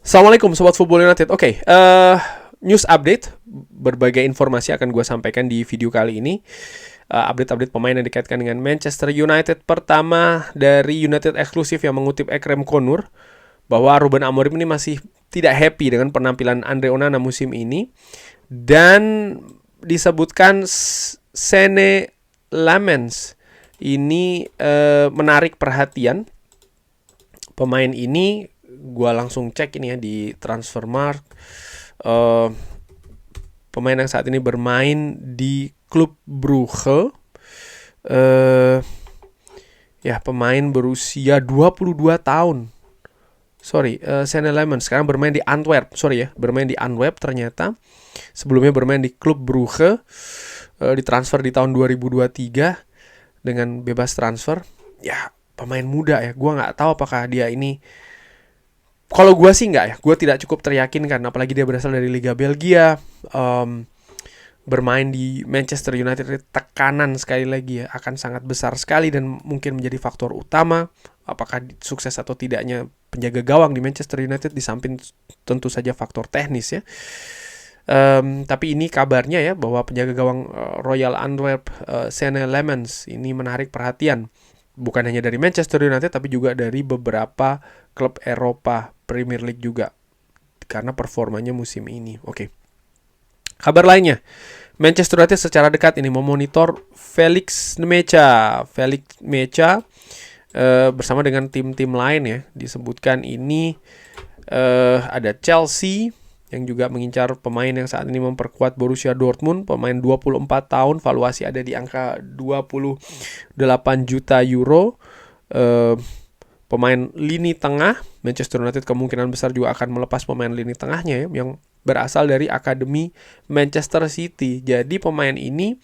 Assalamualaikum Sobat Football United. Oke, news update. Berbagai informasi akan gue sampaikan di video kali ini. Update-update pemain yang dikaitkan dengan Manchester United. Pertama dari United eksklusif yang mengutip Ekrem Konur bahwa Ruben Amorim ini masih tidak happy dengan penampilan Andre Onana musim ini. Dan disebutkan Senne Lammens ini menarik perhatian. Pemain ini gue langsung cek ini ya di Transfermarkt. Pemain yang saat ini bermain di klub Brugge. Pemain berusia 22 tahun. Senne Lammens sekarang bermain di Antwerp. Bermain di Antwerp ternyata. Sebelumnya bermain di klub Brugge. Ditransfer di tahun 2023 dengan bebas transfer. Ya, pemain muda ya. Gue nggak tahu apakah dia ini. Kalau gue sih nggak ya. Gue tidak cukup teryakinkan. Apalagi dia berasal dari Liga Belgia. Bermain di Manchester United, tekanan sekali lagi ya akan sangat besar sekali dan mungkin menjadi faktor utama apakah sukses atau tidaknya penjaga gawang di Manchester United, di samping tentu saja faktor teknis ya. Tapi ini kabarnya ya bahwa penjaga gawang Royal Antwerp, Senne Lammens ini menarik perhatian bukan hanya dari Manchester United tapi juga dari beberapa klub Eropa Premier League juga karena performanya musim ini. Oke. Kabar lainnya, Manchester United secara dekat ini memonitor Felix Nmecha bersama dengan tim-tim lain ya. Disebutkan ini ada Chelsea yang juga mengincar pemain yang saat ini memperkuat Borussia Dortmund. Pemain 24 tahun, valuasi ada di angka 28 juta euro. Pemain lini tengah, Manchester United kemungkinan besar juga akan melepas pemain lini tengahnya ya, yang berasal dari akademi Manchester City. Jadi pemain ini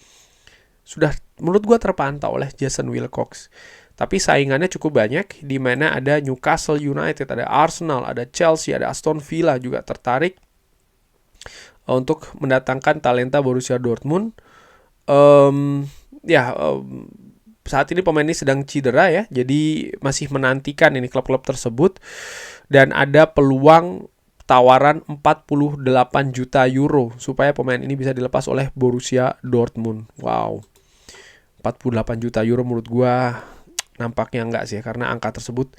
sudah menurut gue terpantau oleh Jason Wilcox. Tapi saingannya cukup banyak, di mana ada Newcastle United, ada Arsenal, ada Chelsea, ada Aston Villa juga tertarik untuk mendatangkan talenta Borussia Dortmund. Saat ini pemain ini sedang cedera ya, jadi masih menantikan ini klub-klub tersebut. Dan ada peluang tawaran 48 juta euro supaya pemain ini bisa dilepas oleh Borussia Dortmund. Wow, 48 juta euro menurut gue nampaknya enggak sih ya, karena angka tersebut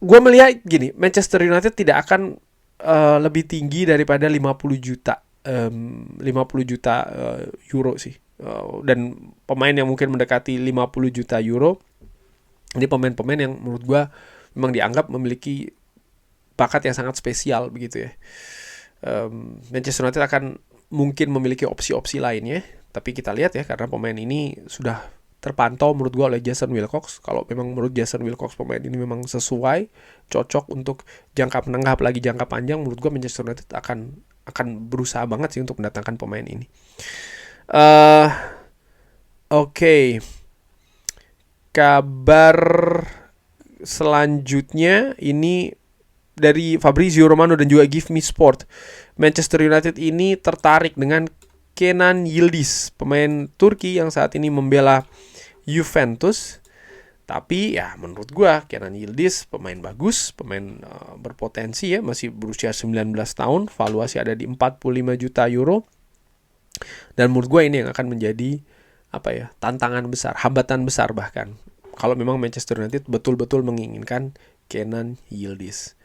gue melihat gini, Manchester United tidak akan lebih tinggi daripada 50 juta euro sih. Dan pemain yang mungkin mendekati 50 juta euro ini pemain-pemain yang menurut gue memang dianggap memiliki bakat yang sangat spesial begitu ya. Manchester United akan mungkin memiliki opsi-opsi lainnya, tapi kita lihat ya, karena pemain ini sudah terpantau menurut gue oleh Jason Wilcox. Kalau memang menurut Jason Wilcox pemain ini memang sesuai, cocok untuk jangka menengah apalagi jangka panjang, menurut gue Manchester United akan berusaha banget sih untuk mendatangkan pemain ini. Oke. Kabar selanjutnya ini dari Fabrizio Romano dan juga Give Me Sport. Manchester United ini tertarik dengan Kenan Yildiz, pemain Turki yang saat ini membela Juventus. Tapi ya menurut gua Kenan Yildiz pemain bagus, pemain berpotensi ya, masih berusia 19 tahun, valuasi ada di 45 juta euro. Dan menurut gua ini yang akan menjadi tantangan besar, hambatan besar bahkan kalau memang Manchester United betul-betul menginginkan Kenan Yildiz.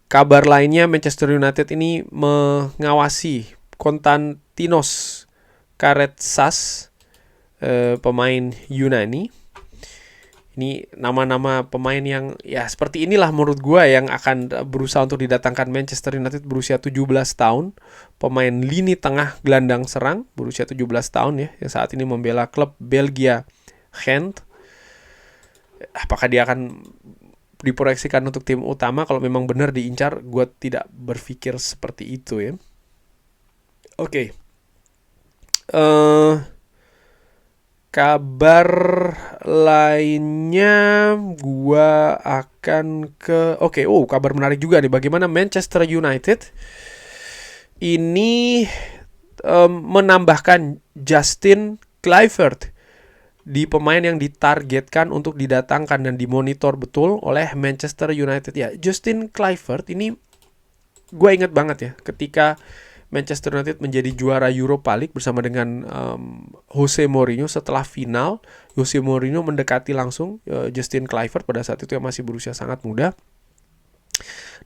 Kabar lainnya, Manchester United ini mengawasi Konstantinos Karetsas, pemain Yunani. Ini nama-nama pemain yang ya seperti inilah menurut gue yang akan berusaha untuk didatangkan Manchester United. Berusia 17 tahun, pemain lini tengah gelandang serang berusia 17 tahun ya, yang saat ini membela klub Belgia Gent. Apakah dia akan diproyeksikan untuk tim utama? Kalau memang benar diincar, gue tidak berpikir seperti itu ya. Oke. Kabar lainnya gue akan ke kabar menarik juga nih, bagaimana Manchester United ini menambahkan Justin Kluivert di pemain yang ditargetkan untuk didatangkan dan dimonitor betul oleh Manchester United. Ya, Justin Kluivert ini gue inget banget ya ketika Manchester United menjadi juara Europa League bersama dengan Jose Mourinho. Setelah final, Jose Mourinho mendekati langsung Justin Kluivert pada saat itu yang masih berusia sangat muda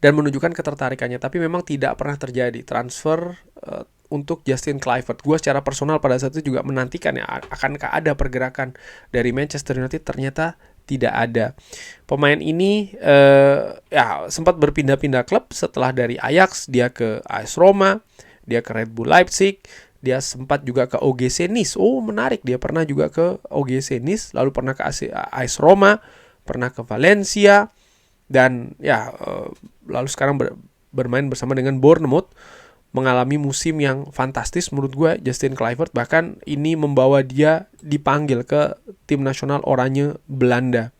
dan menunjukkan ketertarikannya. Tapi memang tidak pernah terjadi transfer untuk Justin Kluivert. Gue secara personal pada saat itu juga menantikan ya, akankah ada pergerakan dari Manchester United. Ternyata tidak ada. Pemain ini ya sempat berpindah-pindah klub. Setelah dari Ajax dia ke AS Roma, dia ke Red Bull Leipzig, dia sempat juga ke OGC Nice. Oh menarik, dia pernah juga ke OGC Nice, lalu pernah ke AS Roma, pernah ke Valencia, dan ya lalu sekarang bermain bersama dengan Bournemouth. Mengalami musim yang fantastis menurut gue Justin Kluivert. Bahkan ini membawa dia dipanggil ke tim nasional Oranje Belanda.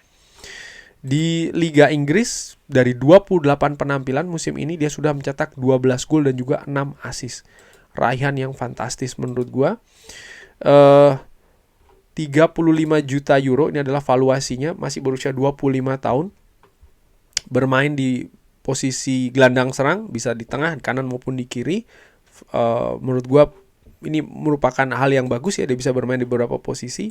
Di Liga Inggris dari 28 penampilan musim ini dia sudah mencetak 12 gol dan juga 6 assist. Raihan yang fantastis menurut gue. 35 juta euro ini adalah valuasinya, masih berusia 25 tahun. Bermain di posisi gelandang serang, bisa di tengah, kanan maupun di kiri. Menurut gue ini merupakan hal yang bagus ya, dia bisa bermain di beberapa posisi.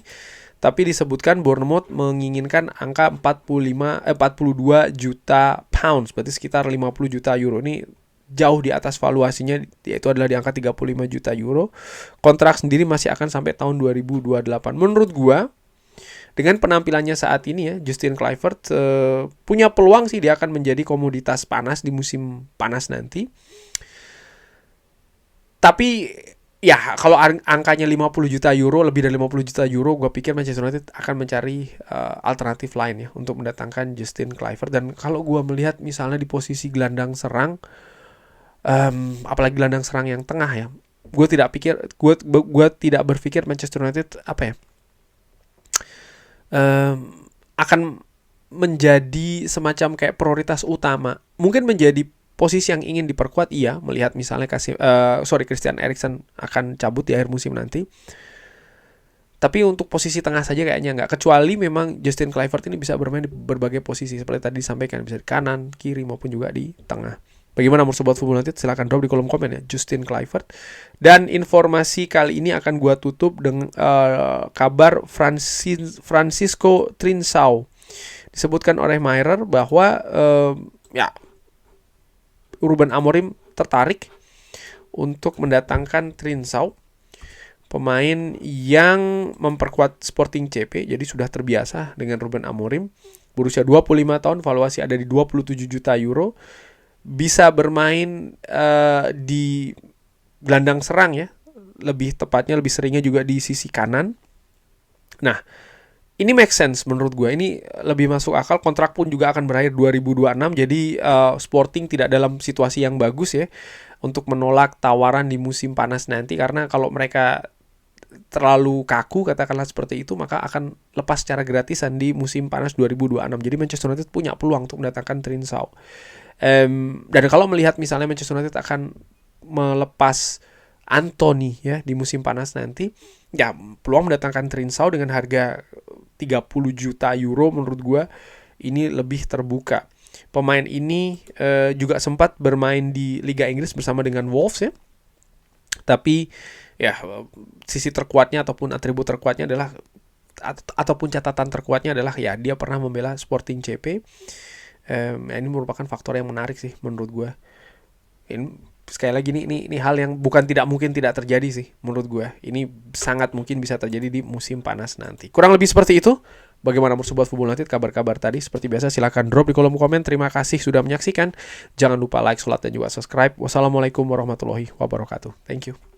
Tapi disebutkan Bournemouth menginginkan angka 42 juta pounds, berarti sekitar 50 juta euro. Ini jauh di atas valuasinya, yaitu adalah di angka 35 juta euro. Kontrak sendiri masih akan sampai tahun 2028. Menurut gue dengan penampilannya saat ini ya, Justin Kluivert punya peluang sih dia akan menjadi komoditas panas di musim panas nanti. Tapi ya kalau angkanya 50 juta euro, lebih dari 50 juta euro, gue pikir Manchester United akan mencari alternatif lain ya untuk mendatangkan Justin Kluivert. Dan kalau gue melihat misalnya di posisi gelandang serang, apalagi gelandang serang yang tengah ya, gue tidak berpikir Manchester United akan menjadi semacam kayak prioritas utama. Mungkin menjadi posisi yang ingin diperkuat, iya, melihat misalnya Christian Eriksen akan cabut di akhir musim nanti. Tapi untuk posisi tengah saja kayaknya nggak. Kecuali memang Justin Kluivert ini bisa bermain di berbagai posisi seperti tadi disampaikan, bisa di kanan, kiri maupun juga di tengah. Bagaimana menurut Sobat Football United? Silahkan drop di kolom komen ya, Justin Kluivert. Dan informasi kali ini akan gua tutup dengan kabar Francisco Trincão. Disebutkan oleh Mirror bahwa Ruben Amorim tertarik untuk mendatangkan Trincão, pemain yang memperkuat Sporting CP. Jadi sudah terbiasa dengan Ruben Amorim. Berusia 25 tahun, valuasi ada di 27 juta euro. Bisa bermain di gelandang serang ya, lebih tepatnya, lebih seringnya juga di sisi kanan. Nah, ini make sense menurut gue, ini lebih masuk akal. Kontrak pun juga akan berakhir 2026, jadi Sporting tidak dalam situasi yang bagus ya untuk menolak tawaran di musim panas nanti, karena kalau mereka terlalu kaku katakanlah seperti itu, maka akan lepas secara gratisan di musim panas 2026. Jadi Manchester United punya peluang untuk mendatangkan Trincão. Dan kalau melihat misalnya Manchester United akan melepas Anthony ya di musim panas nanti, ya peluang mendatangkan Trincão dengan harga 30 juta euro menurut gue ini lebih terbuka. Pemain ini juga sempat bermain di Liga Inggris bersama dengan Wolves ya. Tapi ya sisi terkuatnya ataupun atribut terkuatnya adalah ataupun catatan terkuatnya adalah ya dia pernah membela Sporting CP. Ini merupakan faktor yang menarik sih menurut gue. Ini sekali lagi ini hal yang bukan tidak mungkin tidak terjadi sih menurut gue. Ini sangat mungkin bisa terjadi di musim panas nanti. Kurang lebih seperti itu. Bagaimana menurut Sobat Football United kabar-kabar tadi? Seperti biasa silahkan drop di kolom komen. Terima kasih sudah menyaksikan. Jangan lupa like, sholat, dan juga subscribe. Wassalamualaikum warahmatullahi wabarakatuh. Thank you.